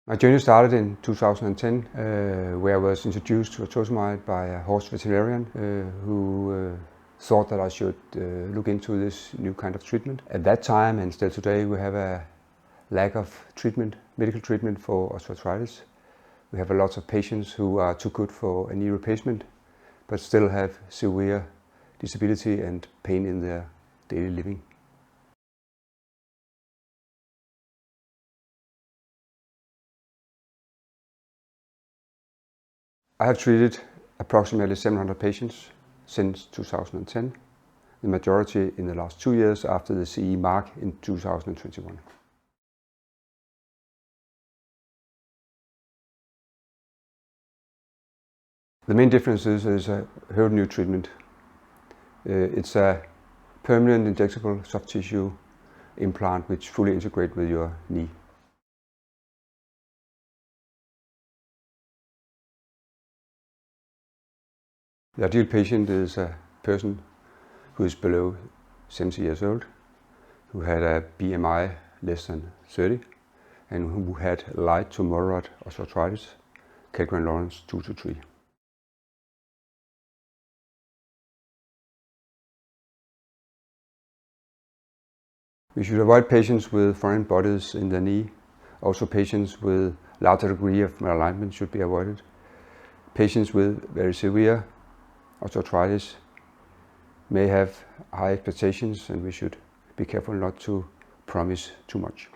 My journey started in 2010, where I was introduced to lacosamide by a horse veterinarian who thought that I should look into this new kind of treatment. At that time, and still today, we have a lack of treatment, medical treatment for osteoarthritis. We have a lot of patients who are too good for a knee replacement, but still have severe disability and pain in their daily living. I have treated approximately 700 patients since 2010, the majority in the last 2 years after the CE mark in 2021. The main difference is a whole new treatment. It's a permanent injectable soft tissue implant which fully integrates with your knee. The ideal patient is a person who is below 70 years old, who had a BMI less than 30, and who had light to moderate osteoarthritis, Kellgren-Lawrence 2 to 3. We should avoid patients with foreign bodies in the knee. Also patients with larger degree of malalignment should be avoided. Patients with very severe osteoarthritis may have high expectations, and we should be careful not to promise too much.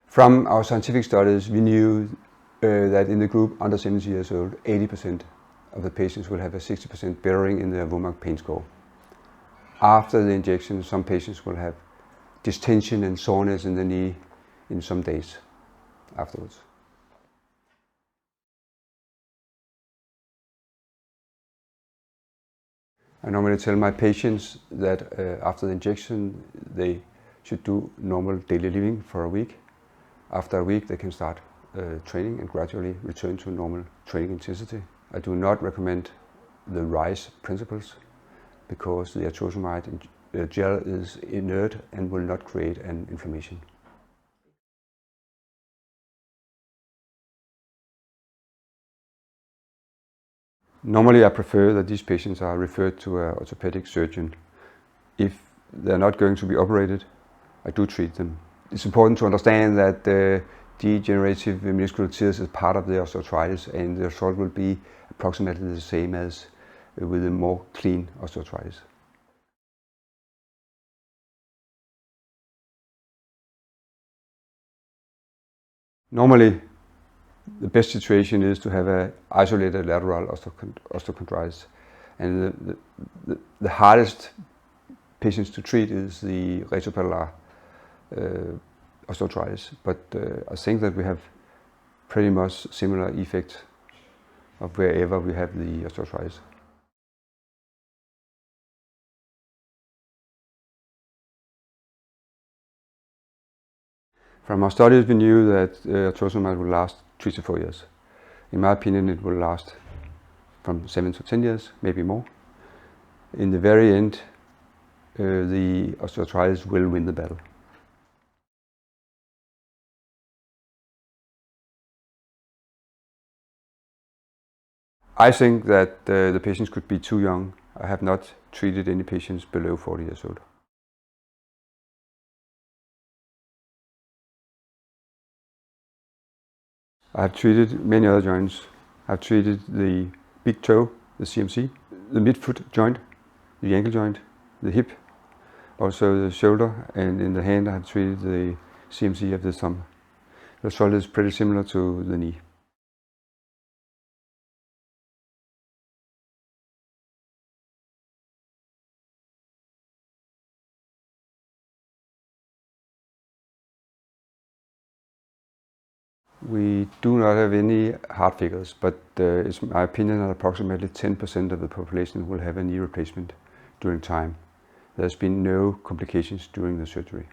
From our scientific studies, we knew that in the group under 70 years old, 80% of the patients will have a 60% bettering in their WOMAC pain score. After the injection, some patients will have distension and soreness in the knee in some days afterwards. I normally tell my patients that after the injection they should do normal daily living for a week. After a week they can start training and gradually return to normal training intensity. I do not recommend the RISE principles because the lacosamide gel is inert and will not create an inflammation. Normally I prefer that these patients are referred to an orthopedic surgeon. If they're not going to be operated, I do treat them. It's important to understand that degenerative meniscal tears is part of the osteoarthritis, and the result will be approximately the same as with a more clean osteoarthritis. Normally, the best situation is to have an isolated lateral osteochondritis, and the hardest patients to treat is the retropatellar osteoarthritis. But I think that we have pretty much similar effect of wherever we have the osteoarthritis. From our studies, we knew that lacosamide will last 3 to 4 years. In my opinion, it will last from 7 to 10 years, maybe more. In the very end, the osteoarthritis will win the battle. I think that the patients could be too young. I have not treated any patients below 40 years old. I have treated many other joints. I've treated the big toe, the CMC, the midfoot joint, the ankle joint, the hip, also the shoulder, and in the hand I have treated the CMC of the thumb. The result is pretty similar to the knee. We do not have any hard figures, but it's my opinion that approximately 10% of the population will have a knee replacement during time. There's been no complications during the surgery.